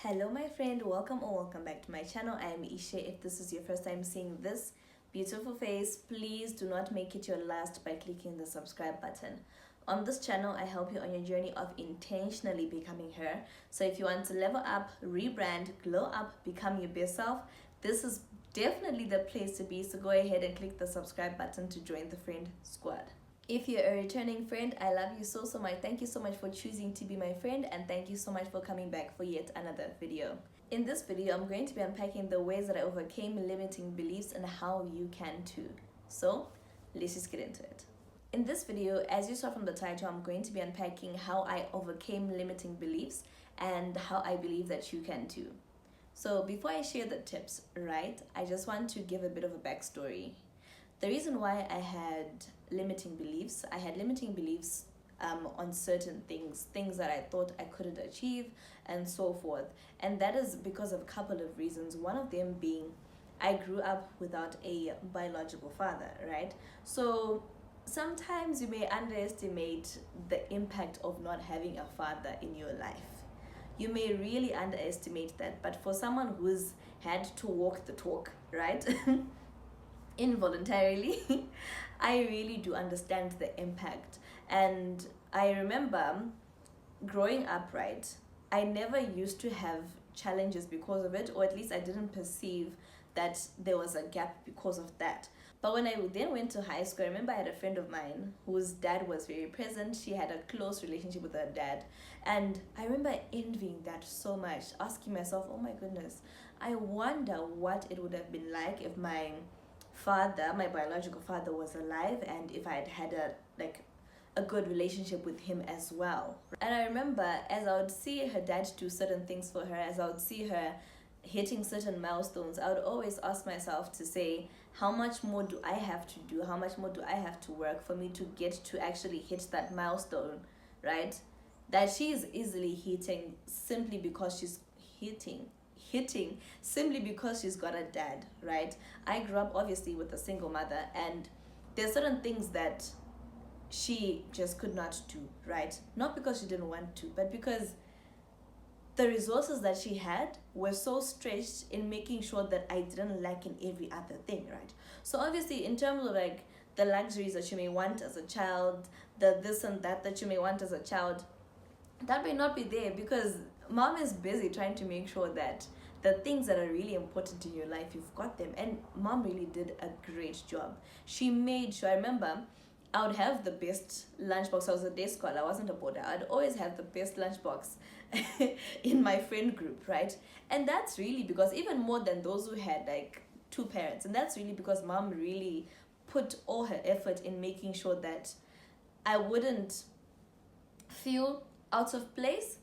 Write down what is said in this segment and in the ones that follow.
Hello my friend, welcome or welcome back to my channel. I am Ishe. If this is your first time seeing this beautiful face, please do not make it your last by clicking the subscribe button. On this channel, I help you on your journey of intentionally becoming her. So if you want to level up, rebrand, glow up, become your best self, this is definitely the place to be. So go ahead and click the subscribe button to join the friend squad. If you're a returning friend, I love you so much. Thank you so much for choosing to be my friend, and thank you so much for coming back for yet another video. In this video, I'm going to be unpacking the ways that I overcame limiting beliefs and how you can too. So let's just get into it. In this video, as you saw from the title, I'm going to be unpacking how I overcame limiting beliefs and how I believe that you can too. So before I share the tips, right, I just want to give a bit of a backstory. The reason why I had limiting beliefs on certain things that I thought I couldn't achieve and so forth. And that is because of a couple of reasons. One of them being I grew up without a biological father, right? So sometimes you may underestimate the impact of not having a father in your life. You may really underestimate that, but for someone who's had to walk the talk, right? Involuntarily, I really do understand the impact. And I remember growing up, right, I never used to have challenges because of it, or at least I didn't perceive that there was a gap because of that. But when I then went to high school, I remember I had a friend of mine whose dad was very present. She had a close relationship with her dad, and I remember envying that so much, asking myself, oh my goodness, I wonder what it would have been like if my biological father, was alive, and if I had had a good relationship with him as well. And I remember as I would see her dad do certain things for her, as I would see her hitting certain milestones, I would always ask myself to say, how much more do I have to do? How much more do I have to work for me to get to actually hit that milestone, right? That she is easily hitting simply because she's hitting simply because she's got a dad, right? I grew up obviously with a single mother, and there's certain things that she just could not do, right? Not because she didn't want to, but because the resources that she had were so stretched in making sure that I didn't lack in every other thing, right? So obviously in terms of like the luxuries that you may want as a child, the this and that you may want as a child, that may not be there because mom is busy trying to make sure that the things that are really important in your life, you've got them. And mom really did a great job. She made sure, I remember I would have the best lunchbox. I was a day scholar, I wasn't a boarder. I'd always have the best lunchbox in my friend group, right? And that's really because, even more than those who had like two parents, and that's really because mom really put all her effort in making sure that I wouldn't feel out of place.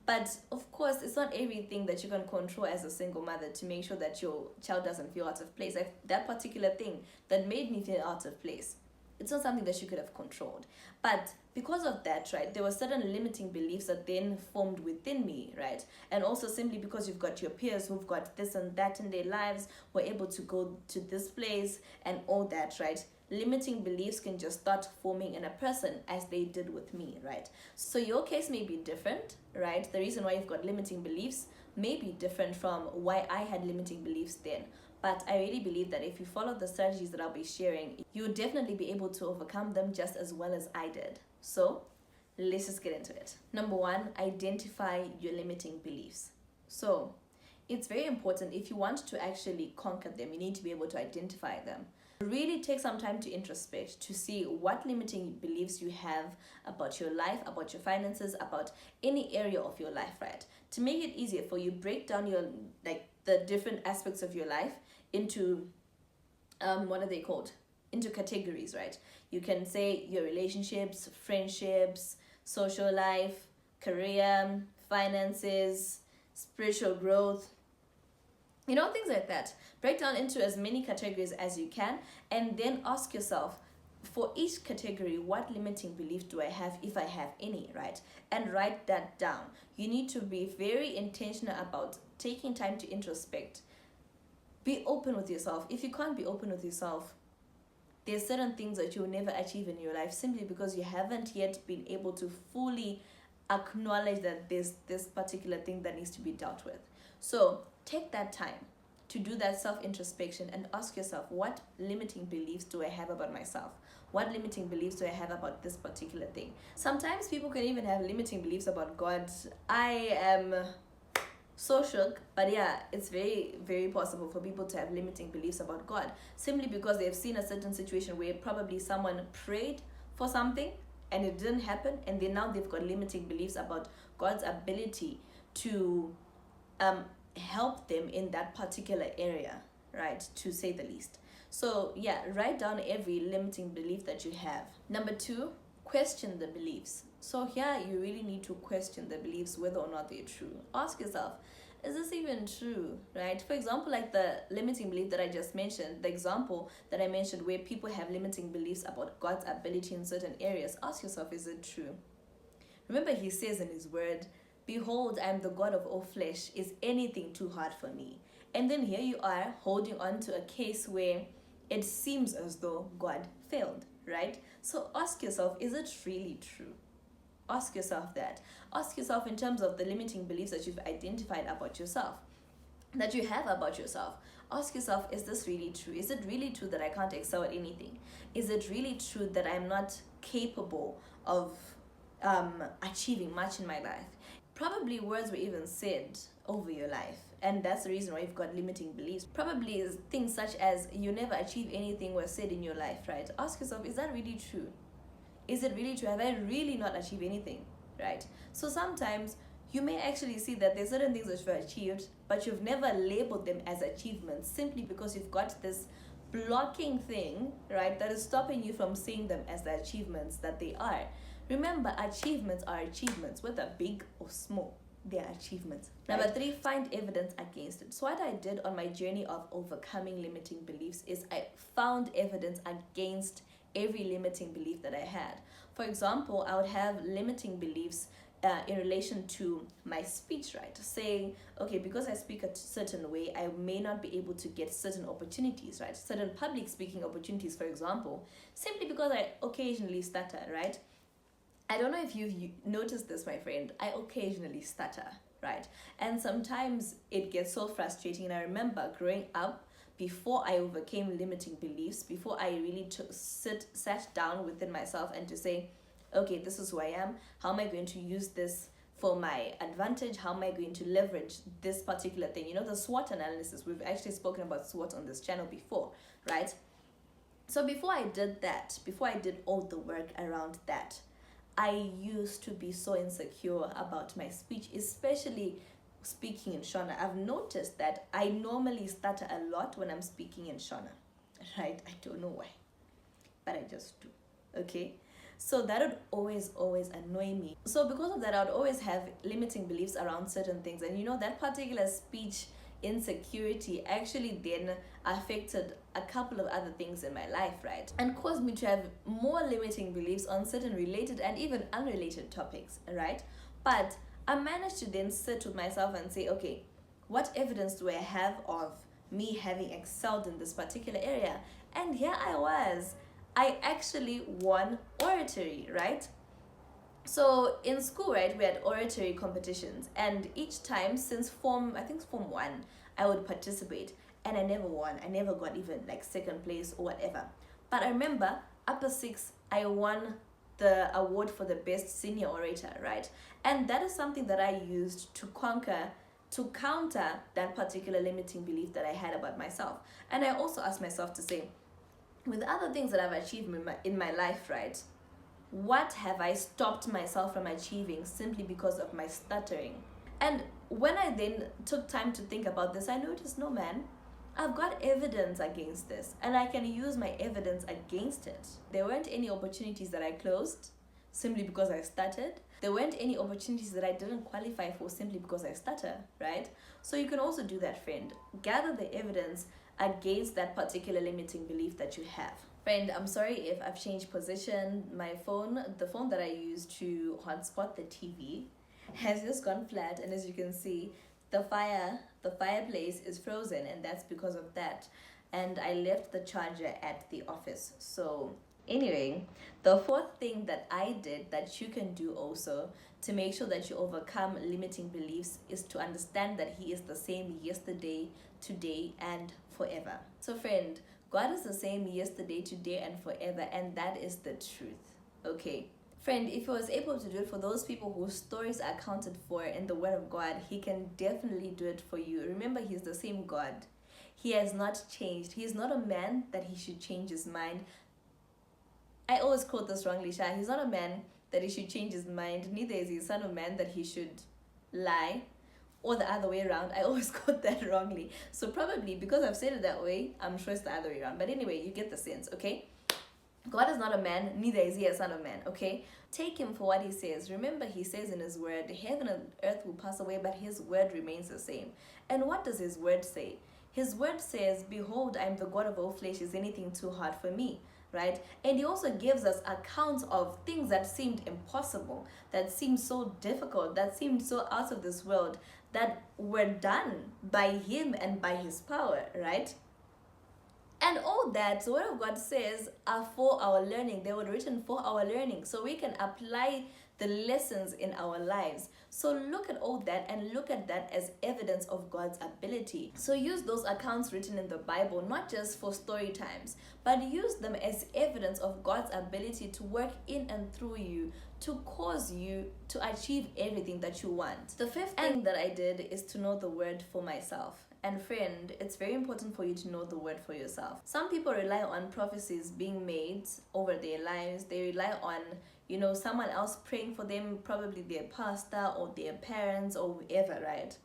But of course, it's not everything that you can control as a single mother to make sure that your child doesn't feel out of place. Like that particular thing that made me feel out of place, it's not something that you could have controlled. But because of that, right, there were certain limiting beliefs that then formed within me, right? And also simply because you've got your peers who've got this and that in their lives, were able to go to this place and all that, right? Limiting beliefs can just start forming in a person as they did with me, right? So your case may be different, right? The reason why you've got limiting beliefs may be different from why I had limiting beliefs then. But I really believe that if you follow the strategies that I'll be sharing, you'll definitely be able to overcome them just as well as I did. So let's just get into it. Number one, identify your limiting beliefs. So it's very important, if you want to actually conquer them, you need to be able to identify them. Really take some time to introspect, to see what limiting beliefs you have about your life, about your finances, about any area of your life, right? To make it easier for you, break down your the different aspects of your life into what are they called? Into categories, right? You can say your relationships, friendships, social life, career, finances, spiritual growth, things like that. Break down into as many categories as you can, and then ask yourself, for each category, what limiting belief do I have, if I have any, right? And write that down. You need to be very intentional about taking time to introspect. Be open with yourself. If you can't be open with yourself, there's certain things that you'll never achieve in your life simply because you haven't yet been able to fully acknowledge that there's this particular thing that needs to be dealt with. So take that time to do that self-introspection and ask yourself, what limiting beliefs do I have about myself? What limiting beliefs do I have about this particular thing? Sometimes people can even have limiting beliefs about God. I am so shook, but yeah, it's very, very possible for people to have limiting beliefs about God simply because they've seen a certain situation where probably someone prayed for something and it didn't happen, and then now they've got limiting beliefs about God's ability to help them in that particular area, right, to say the least. So yeah, write down every limiting belief that you have. Number 2, question the beliefs. So here you really need to question the beliefs, whether or not they're true. Ask yourself, is this even true, right? For example, like the limiting belief that I just mentioned, the example that I mentioned where people have limiting beliefs about God's ability in certain areas, ask yourself, is it true? Remember, he says in his word, behold, I am the God of all flesh. Is anything too hard for me? And then here you are holding on to a case where it seems as though God failed, right? So ask yourself, is it really true? Ask yourself that. Ask yourself in terms of the limiting beliefs that you've identified about yourself, that you have about yourself. Ask yourself, is this really true? Is it really true that I can't excel at anything? Is it really true that I'm not capable of achieving much in my life? Probably words were even said over your life, and that's the reason why you've got limiting beliefs. Probably things such as you never achieve anything were said in your life, right? Ask yourself, is that really true? Is it really true? Have I really not achieved anything, right? So sometimes you may actually see that there's certain things that you've achieved, but you've never labeled them as achievements simply because you've got this blocking thing, right, that is stopping you from seeing them as the achievements that they are. Remember, achievements are achievements, whether big or small. They are achievements. Right? Number 3, find evidence against it. So what I did on my journey of overcoming limiting beliefs is I found evidence against every limiting belief that I had. For example, I would have limiting beliefs in relation to my speech, right? Saying, okay, because I speak a certain way, I may not be able to get certain opportunities, right? Certain public speaking opportunities, for example, simply because I occasionally stutter, right? I don't know if you've noticed this, my friend. I occasionally stutter, right? And sometimes it gets so frustrating. And I remember growing up, before I overcame limiting beliefs, before I really sat down within myself and to say, okay, this is who I am. How am I going to use this for my advantage? How am I going to leverage this particular thing? You know, the SWOT analysis, we've actually spoken about SWOT on this channel before, right? So before I did that, before I did all the work around that, I used to be so insecure about my speech, especially speaking in Shona. I've noticed that I normally stutter a lot when I'm speaking in Shona, right? I don't know why, but I just do, okay? So that would always annoy me. So because of that, I would always have limiting beliefs around certain things. And you know, that particular speech insecurity actually then affected a couple of other things in my life, right? And caused me to have more limiting beliefs on certain related and even unrelated topics, right? But I managed to then sit with myself and say, okay, what evidence do I have of me having excelled in this particular area? And here I actually won oratory, right? So in school, right, we had oratory competitions, and each time since form 1, I would participate, and I never won. I never got even like second place or whatever. But I remember upper 6, I won the award for the best senior orator, right? And that is something that I used to counter that particular limiting belief that I had about myself. And I also asked myself to say, with other things that I've achieved in my life, right, what have I stopped myself from achieving simply because of my stuttering? And when I then took time to think about this, I noticed, no man, I've got evidence against this, and I can use my evidence against it. There weren't any opportunities that I closed simply because I stuttered. There weren't any opportunities that I didn't qualify for simply because I stutter, right? So you can also do that, friend. Gather the evidence against that particular limiting belief that you have. Friend, I'm sorry if I've changed position. My phone, the phone that I use to hotspot the TV, has just gone flat, and as you can see, the fireplace is frozen, and that's because of that. And I left the charger at the office, so Anyway, the fourth thing that I did that you can do also to make sure that you overcome limiting beliefs is to understand that He is the same yesterday, today, and forever. So, friend, God is the same yesterday, today, and forever, and that is the truth. Okay? Friend, if He was able to do it for those people whose stories are accounted for in the Word of God, He can definitely do it for you. Remember, He's the same God. He has not changed. He is not a man that He should change His mind. I always quote this wrongly, Sha. He's not a man that he should change his mind, neither is he a son of man that he should lie, or the other way around. I always quote that wrongly. So probably because I've said it that way, I'm sure it's the other way around. But anyway, you get the sense, okay? God is not a man, neither is he a son of man, okay? Take him for what he says. Remember, he says in his word, heaven and earth will pass away, but his word remains the same. And what does his word say? His word says, behold, I am the God of all flesh. Is anything too hard for me? Right? And he also gives us accounts of things that seemed impossible, that seemed so difficult, that seemed so out of this world, that were done by him and by his power, right? And all that the word of God says are for our learning. They were written for our learning, so we can apply the lessons in our lives. So look at all that and look at that as evidence of God's ability. So use those accounts written in the Bible not just for story times, but use them as evidence of God's ability to work in and through you to cause you to achieve everything that you want. The fifth thing that I did is to know the word for myself. And friend, it's very important for you to know the word for yourself. Some people rely on prophecies being made over their lives. They rely on, someone else praying for them, probably their pastor or their parents or whoever, right?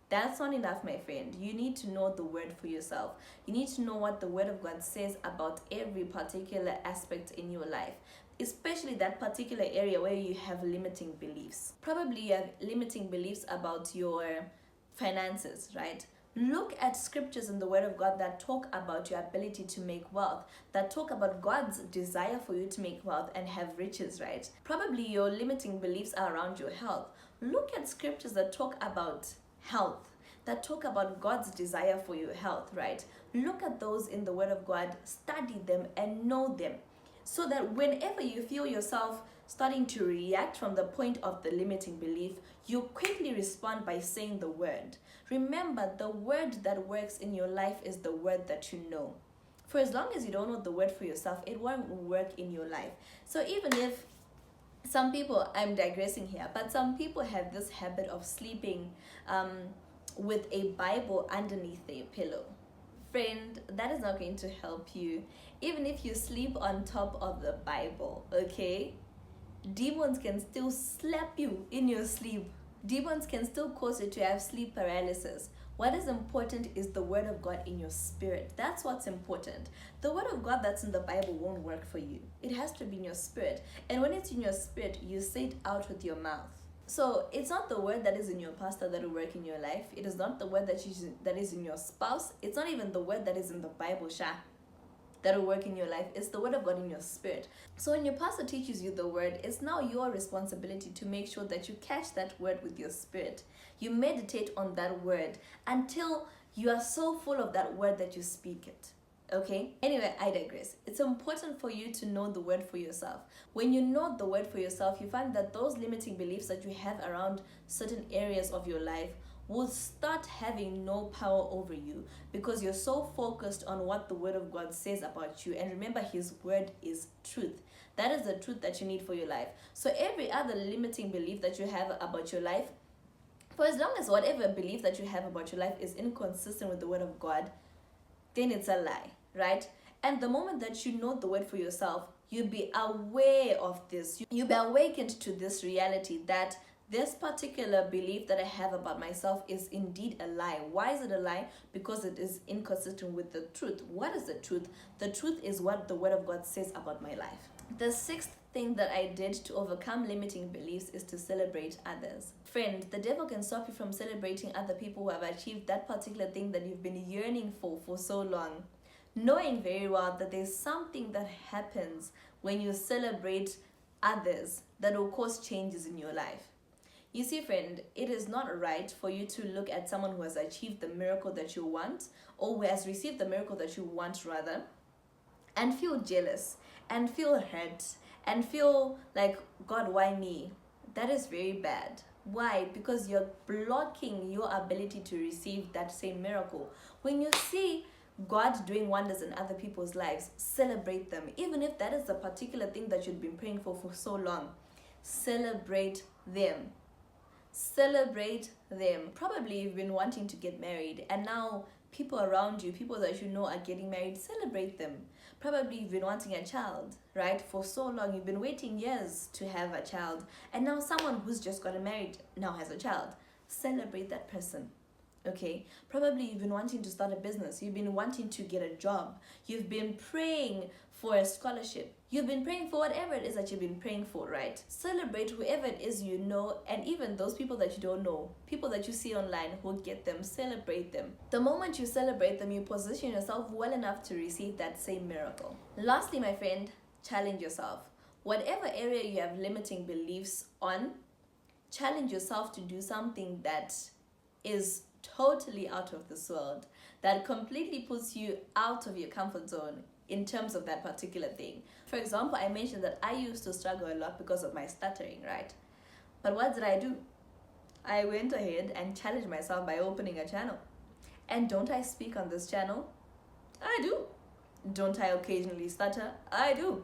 That's not enough, my friend. You need to know the word for yourself. You need to know what the word of God says about every particular aspect in your life, especially that particular area where you have limiting beliefs. Probably you have limiting beliefs about your finances, right? Look at scriptures in the word of God that talk about your ability to make wealth, that talk about God's desire for you to make wealth and have riches, right? Probably your limiting beliefs are around your health. Look at scriptures that talk about health, that talk about God's desire for your health, right? Look at those in the word of God, study them and know them, so that whenever you feel yourself starting to react from the point of the limiting belief, you quickly respond by saying the word. Remember, the word that works in your life is the word that you know. For as long as you don't know the word for yourself, it won't work in your life. So even if some people, I'm digressing here, but some people have this habit of sleeping with a Bible underneath their pillow. Friend, that is not going to help you. Even if you sleep on top of the Bible, okay? Demons can still slap you in your sleep. Demons can still cause you to have sleep paralysis. What is important is the word of God in your spirit. That's what's important. The word of God that's in the Bible won't work for you. It has to be in your spirit. And when it's in your spirit, you say it out with your mouth. So it's not the word that is in your pastor that will work in your life. It is not the word that is in your spouse. It's not even the word that is in the Bible, Sha, that will work in your life. It's the word of God in your spirit. So when your pastor teaches you the word, it's now your responsibility to make sure that you catch that word with your spirit. You meditate on that word until you are so full of that word that you speak it. Okay? Anyway, I digress. It's important for you to know the word for yourself. When you know the word for yourself, you find that those limiting beliefs that you have around certain areas of your life will start having no power over you, because you're so focused on what the word of God says about you. And remember, his word is truth. That is the truth that you need for your life. So every other limiting belief that you have about your life, for as long as whatever belief that you have about your life is inconsistent with the word of God, then it's a lie, right? And the moment that you know the word for yourself, you'll be aware of this. You'll be awakened to this reality that this particular belief that I have about myself is indeed a lie. Why is it a lie? Because it is inconsistent with the truth. What is the truth? The truth is what the word of God says about my life. The sixth thing that I did to overcome limiting beliefs is to celebrate others. Friend, the devil can stop you from celebrating other people who have achieved that particular thing that you've been yearning for so long, knowing very well that there's something that happens when you celebrate others that will cause changes in your life. You see, friend, it is not right for you to look at someone who has achieved the miracle that you want, or who has received the miracle that you want, rather, and feel jealous and feel hurt and feel like, God, why me? That is very bad. Why? Because you're blocking your ability to receive that same miracle. When you see God doing wonders in other people's lives, celebrate them. Even if that is the particular thing that you've been praying for so long, celebrate them. Celebrate them. Probably you've been wanting to get married, and now people around you, people that you know, are getting married. Celebrate them. Probably you've been wanting a child, right? For so long, you've been waiting years to have a child, and now someone who's just gotten married now has a child. Celebrate that person. Okay, probably you've been wanting to start a business, you've been wanting to get a job, you've been praying for a scholarship, you've been praying for whatever it is that you've been praying for, right? Celebrate whoever it is you know, and even those people that you don't know, people that you see online who get them. Celebrate them. The moment you celebrate them, you position yourself well enough to receive that same miracle. Lastly, my friend, challenge yourself. Whatever area you have limiting beliefs on, challenge yourself to do something that is totally out of this world, that completely puts you out of your comfort zone in terms of that particular thing. For example, I mentioned that I used to struggle a lot because of my stuttering, right? But what did I do? I went ahead and challenged myself by opening a channel. And don't I speak on this channel? I do. Don't I occasionally stutter? I do.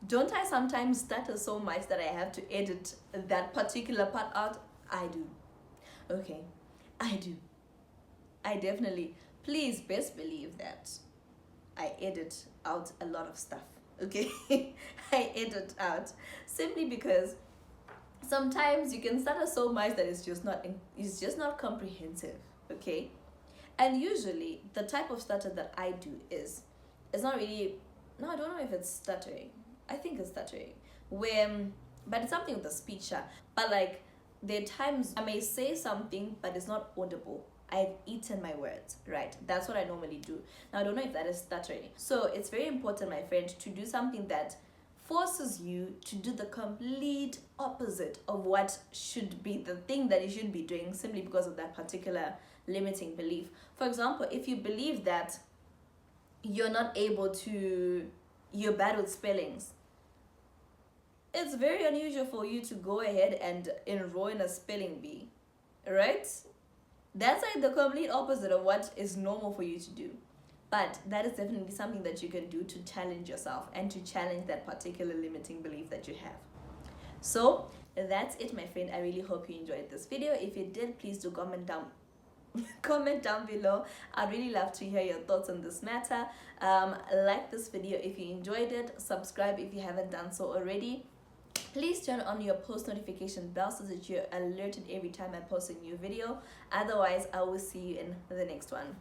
Don't I sometimes stutter so much that I have to edit that particular part out? I do. Okay, I do. I definitely, please best believe that I edit out a lot of stuff. Okay, I edit out simply because sometimes you can stutter so much that it's just not comprehensive. Okay, and usually the type of stutter that I do is, it's not really, no, I don't know if it's stuttering. I think it's stuttering, but it's something with the speech. But like, there are times I may say something, but it's not audible. I've eaten my words, right? That's what I normally do. Now, I don't know if that is stuttering. So it's very important, my friend, to do something that forces you to do the complete opposite of what should be the thing that you should be doing, simply because of that particular limiting belief. For example, if you believe that you're bad with spellings, it's very unusual for you to go ahead and enroll in a spelling bee, right? That's like the complete opposite of what is normal for you to do. But that is definitely something that you can do to challenge yourself and to challenge that particular limiting belief that you have. So that's it, my friend. I really hope you enjoyed this video. If you did, please do comment down below. I'd really love to hear your thoughts on this matter. Like this video if you enjoyed it. Subscribe if you haven't done so already. Please turn on your post notification bell so that you're alerted every time I post a new video. Otherwise, I will see you in the next one.